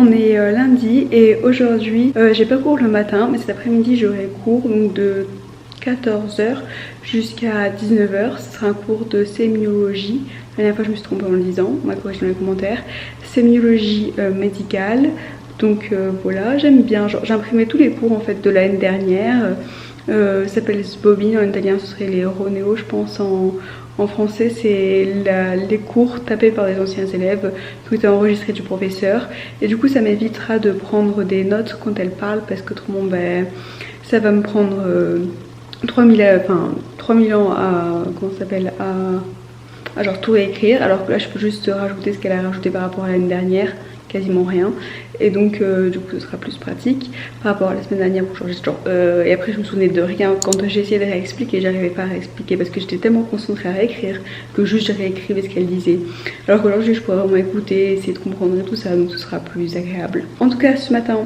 on est lundi et aujourd'hui j'ai pas cours le matin, mais cet après-midi j'aurai cours donc de 14h jusqu'à 19h. Ce sera un cours de sémiologie. La dernière fois je me suis trompée en le disant, on m'a corrigé dans les commentaires. Sémiologie médicale. Donc voilà, j'aime bien. J'ai imprimé tous les cours en fait de l'année dernière. Ça s'appelle Sbobine, en italien ce serait les Roneo je pense, en français c'est les cours tapés par les anciens élèves qui ont été enregistrés du professeur. Et du coup ça m'évitera de prendre des notes quand elle parle, parce qu'autrement ben, ça va me prendre 3000 ans à, comment ça s'appelle, à genre tout réécrire, alors que là je peux juste rajouter ce qu'elle a rajouté par rapport à l'année dernière, quasiment rien. Et donc du coup ce sera plus pratique par rapport à la semaine dernière où et après je me souvenais de rien quand j'ai essayé de réexpliquer, j'arrivais pas à réexpliquer parce que j'étais tellement concentrée à réécrire que juste je réécrivais ce qu'elle disait, alors qu'aujourd'hui je pourrais vraiment écouter, essayer de comprendre et tout ça, donc ce sera plus agréable. En tout cas ce matin,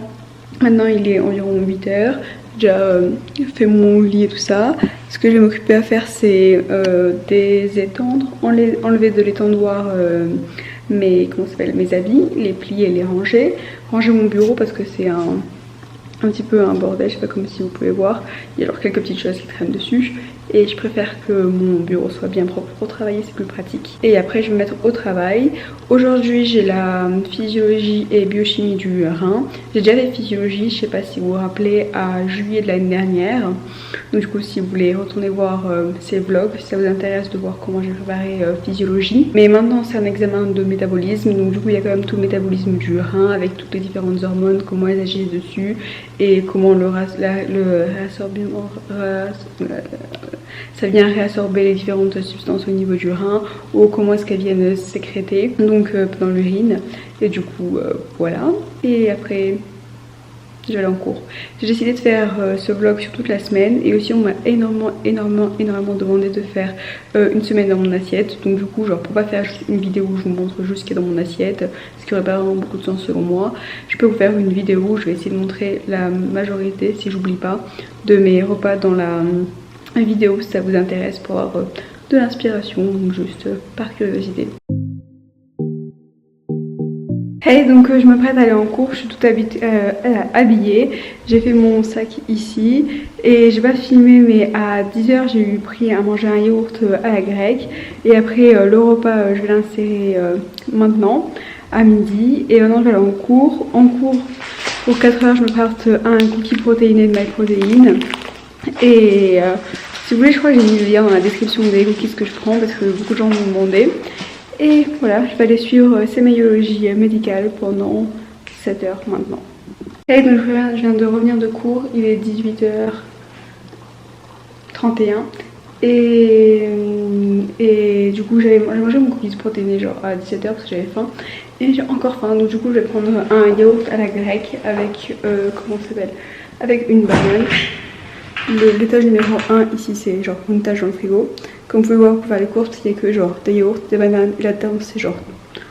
maintenant il est environ 8h, j'ai déjà fait mon lit et tout ça. Ce que je vais m'occuper à faire c'est désétendre, enlever de l'étendoir mes habits, les plier et les ranger mon bureau parce que c'est un petit peu un bordel, je sais pas, comme si vous pouvez voir, il y a alors quelques petites choses qui traînent dessus et je préfère que mon bureau soit bien propre pour travailler, c'est plus pratique. Et après je vais me mettre au travail. Aujourd'hui j'ai la physiologie et biochimie du rein. J'ai déjà fait physiologie, je sais pas si vous vous rappelez, à juillet de l'année dernière. Donc du coup si vous voulez retourner voir ces vlogs, si ça vous intéresse de voir comment j'ai préparé physiologie. Mais maintenant c'est un examen de métabolisme, donc du coup il y a quand même tout le métabolisme du rein avec toutes les différentes hormones, comment elles agissent dessus et comment ça vient réabsorber les différentes substances au niveau du rein, ou comment est-ce qu'elles viennent sécréter donc dans l'urine. Et du coup voilà. Et après j'allais en cours. J'ai décidé de faire ce vlog sur toute la semaine et aussi on m'a énormément demandé de faire une semaine dans mon assiette. Donc du coup genre pour pas faire juste une vidéo où je vous montre juste ce qu'il y a dans mon assiette, ce qui aurait pas vraiment beaucoup de sens selon moi, je peux vous faire une vidéo où je vais essayer de montrer la majorité, si j'oublie pas, de mes repas dans la vidéo si ça vous intéresse, pour avoir de l'inspiration, donc juste par curiosité. Hey, donc je me prête à aller en cours, je suis toute habillée, j'ai fait mon sac ici et j'ai pas filmé, mais à 10h j'ai eu pris à manger un yaourt à la grecque et après le repas je vais l'insérer maintenant à midi et maintenant je vais aller en cours. En cours pour 4h je me prête un cookie protéiné de MyProtein et si vous voulez je crois que j'ai mis le lien dans la description des cookies que je prends parce que beaucoup de gens m'ont demandé. Et voilà, je vais aller suivre sémiologie médicale pendant 7 heures maintenant. Et donc je viens de revenir de cours, il est 18h31 et du coup j'ai mangé mon cookies protéiné genre à 17h parce que j'avais faim et j'ai encore faim, donc du coup je vais prendre un yaourt à la grecque avec comment ça s'appelle, avec une banane. L'étage numéro 1 ici c'est genre une étage dans le frigo. Comme vous pouvez voir pour faire les courses, il n'y a que genre des yaourts, des bananes et là-dedans c'est genre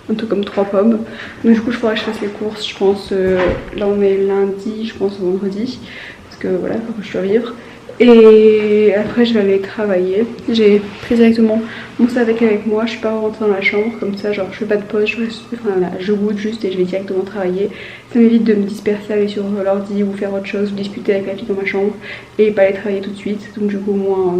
un truc comme 3 pommes. Donc du coup je pourrais que je fasse les courses, je pense, là on est lundi, je pense vendredi, parce que voilà, il faut que je survive. Et après je vais aller travailler. J'ai pris directement mon sac avec moi, je suis pas rentrée dans la chambre, comme ça genre je fais pas de pause, je goûte juste et je vais directement travailler. Ça m'évite de me disperser, aller sur l'ordi ou faire autre chose, ou discuter avec la fille dans ma chambre et pas aller travailler tout de suite. Donc du coup au moins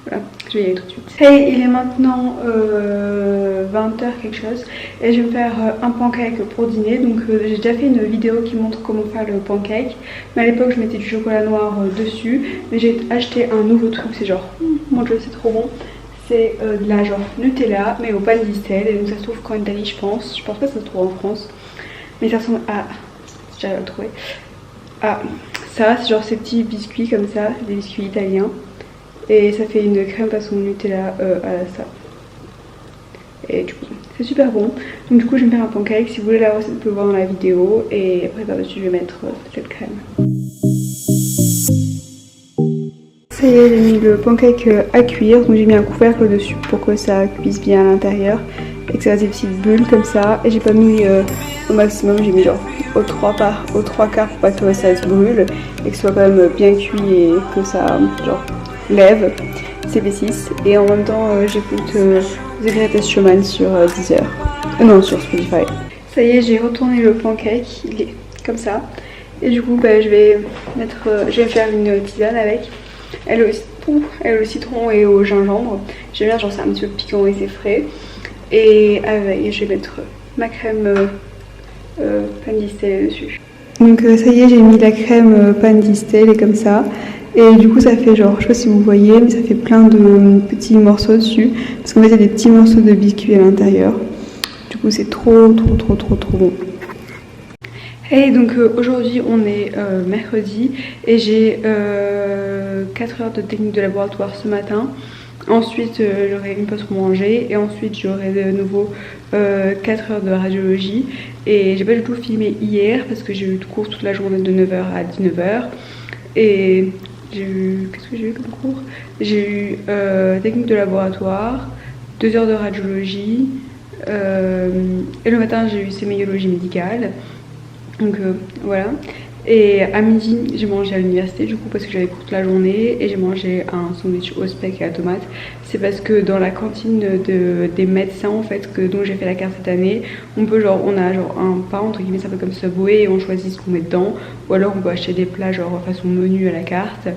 voilà, je vais y aller tout de suite. Hey, il est maintenant 20h quelque chose et je vais me faire un pancake pour dîner. Donc j'ai déjà fait une vidéo qui montre comment faire le pancake, mais à l'époque je mettais du chocolat noir dessus, mais j'ai acheté un nouveau truc, c'est genre, mon dieu c'est trop bon. C'est de la genre Nutella mais au pain d'Istel, et donc ça se trouve qu'en Italie je pense pas que ça se trouve en France, mais ça ressemble à, j'arrive à le trouver, à ça, c'est genre ces petits biscuits comme ça, des biscuits italiens. Et ça fait une crème façon Nutella à ça. Et du coup c'est super bon. Donc du coup je vais me faire un pancake. Si vous voulez la recette vous pouvez voir dans la vidéo. Et après par dessus je vais mettre cette crème. Ça y est, j'ai mis le pancake à cuire. Donc j'ai mis un couvercle dessus pour que ça cuise bien à l'intérieur et que ça fasse des petites bulles comme ça. Et j'ai pas mis au maximum, j'ai mis genre aux 3 quarts pour pas que ça se brûle et que ce soit quand même bien cuit et que ça genre lève, CB6. Et en même temps j'écoute The Greatest Showman sur Deezer, non sur Spotify. Ça y est, j'ai retourné le pancake, il est comme ça. Et du coup, bah, je vais faire une tisane avec. Elle au citron et au gingembre. J'aime bien, genre c'est un petit peu piquant et c'est frais. Et avec, je vais mettre ma crème pan distel dessus. Donc ça y est, j'ai mis la crème pan distel et comme ça. Et du coup ça fait genre, je sais pas si vous voyez, mais ça fait plein de petits morceaux dessus. Parce qu'en fait il y a des petits morceaux de biscuits à l'intérieur. Du coup c'est trop bon. Hey, donc aujourd'hui on est mercredi et j'ai 4 heures de technique de laboratoire ce matin. Ensuite j'aurai une pause pour manger et ensuite j'aurai de nouveau 4 heures de radiologie. Et j'ai pas du tout filmé hier parce que j'ai eu de cours toute la journée de 9 h à 19 h. Et j'ai eu... qu'est-ce que j'ai eu comme cours? J'ai eu technique de laboratoire, 2 heures de radiologie et le matin j'ai eu sémiologie médicale. Donc voilà. Et à midi, j'ai mangé à l'université du coup parce que j'avais cours toute la journée et j'ai mangé un sandwich au steak et à la tomate. C'est parce que dans la cantine des médecins en fait dont j'ai fait la carte cette année, on a genre un pas entre guillemets, c'est un peu comme Subway et on choisit ce qu'on met dedans. Ou alors on peut acheter des plats genre façon menu à la carte.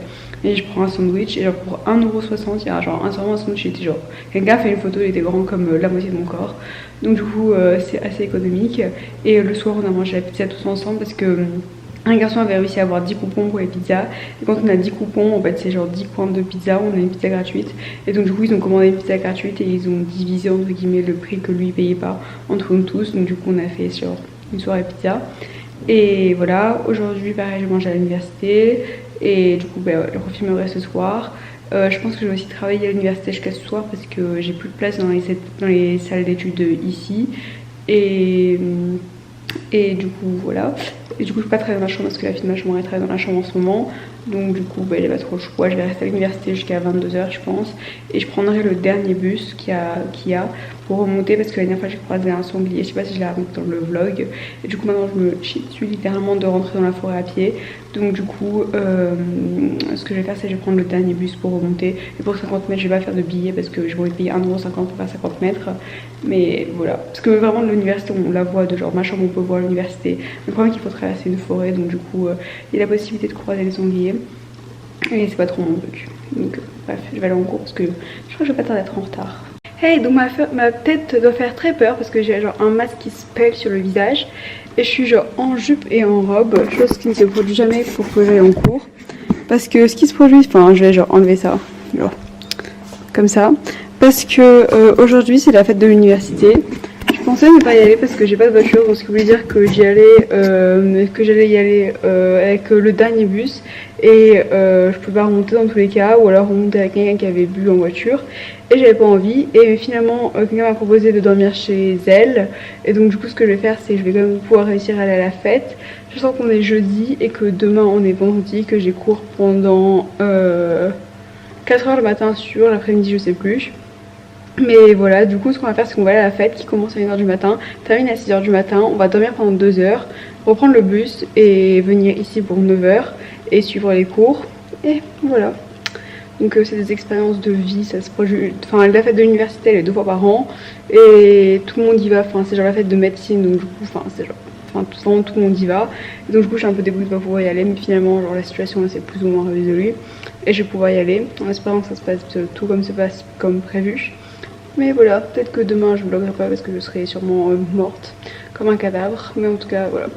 Et je prends un sandwich et genre pour 1,60 €, il y a genre un sandwich, il était genre... Quelqu'un a fait une photo, il était grand comme la moitié de mon corps. Donc du coup c'est assez économique. Et le soir on a mangé la pizza tous ensemble parce que... un garçon avait réussi à avoir 10 coupons pour les pizzas. Et quand on a 10 coupons, en fait c'est genre 10 coins de pizza, on a une pizza gratuite. Et donc du coup ils ont commandé une pizza gratuite et ils ont divisé entre guillemets le prix que lui payait pas entre nous tous. Donc du coup on a fait genre une soirée pizza. Et voilà, aujourd'hui pareil je mange à l'université. Et du coup bah, je refilmerai ce soir. Je pense que je vais aussi travailler à l'université jusqu'à ce soir parce que j'ai plus de place dans les salles d'études ici. Et du coup voilà. Et du coup je peux pas travailler dans la chambre parce que la fille de ma chambre elle travaille dans la chambre en ce moment. Donc du coup bah, elle n'a pas trop le choix. Je vais rester à l'université jusqu'à 22 h je pense. Et je prendrai le dernier bus qu'il y a pour remonter parce que la dernière fois j'ai croisé un sanglier. Je sais pas si je l'ai raconté dans le vlog. Et du coup maintenant je me chie dessus littéralement de rentrer dans la forêt à pied. Donc du coup ce que je vais faire c'est que je vais prendre le dernier bus pour remonter. Et pour 50 mètres je vais pas faire de billets parce que je vais payer 1,50 € pour faire 50 mètres. Mais voilà. Parce que vraiment de l'université on la voit de genre ma chambre on peut voir l'université. Le problème est qu'il faut traverser une forêt donc du coup il y a la possibilité de croiser les sangliers. Et c'est pas trop mon truc. Donc bref, je vais aller en cours parce que je crois que je vais pas tarder d'être en retard. Hey, donc ma tête doit faire très peur parce que j'ai genre un masque qui se pèle sur le visage. Et je suis genre en jupe et en robe, chose qui ne se produit jamais pour que j'aille en cours. Parce que ce qui se produit, enfin je vais genre enlever ça, genre comme ça. Parce que aujourd'hui c'est la fête de l'université. Je pensais ne pas y aller parce que j'ai pas de voiture, donc ce qui voulait dire que j'allais y aller avec le dernier bus et je pouvais pas remonter dans tous les cas, ou alors remonter avec quelqu'un qui avait bu en voiture et j'avais pas envie. Et finalement quelqu'un m'a proposé de dormir chez elle et donc du coup ce que je vais faire c'est que je vais quand même pouvoir réussir à aller à la fête. Je sens qu'on est jeudi et que demain on est vendredi, que j'ai cours pendant 4 h le matin sur l'après-midi je sais plus. Mais voilà, du coup ce qu'on va faire c'est qu'on va aller à la fête qui commence à 1 h du matin, termine à 6 h du matin, on va dormir pendant 2 heures, reprendre le bus et venir ici pour 9 h et suivre les cours. Et voilà. Donc c'est des expériences de vie, ça se produit. Enfin la fête de l'université elle est 2 fois par an et tout le monde y va, enfin c'est genre la fête de médecine donc du coup enfin c'est genre. Enfin tout le monde y va. Et donc du coup je suis un peu dégoûtée de pas pouvoir y aller, mais finalement genre la situation c'est plus ou moins résolue et je vais pouvoir y aller en espérant que ça se passe tout comme prévu. Mais voilà, peut-être que demain je vloggerai pas parce que je serai sûrement morte comme un cadavre. Mais en tout cas, voilà.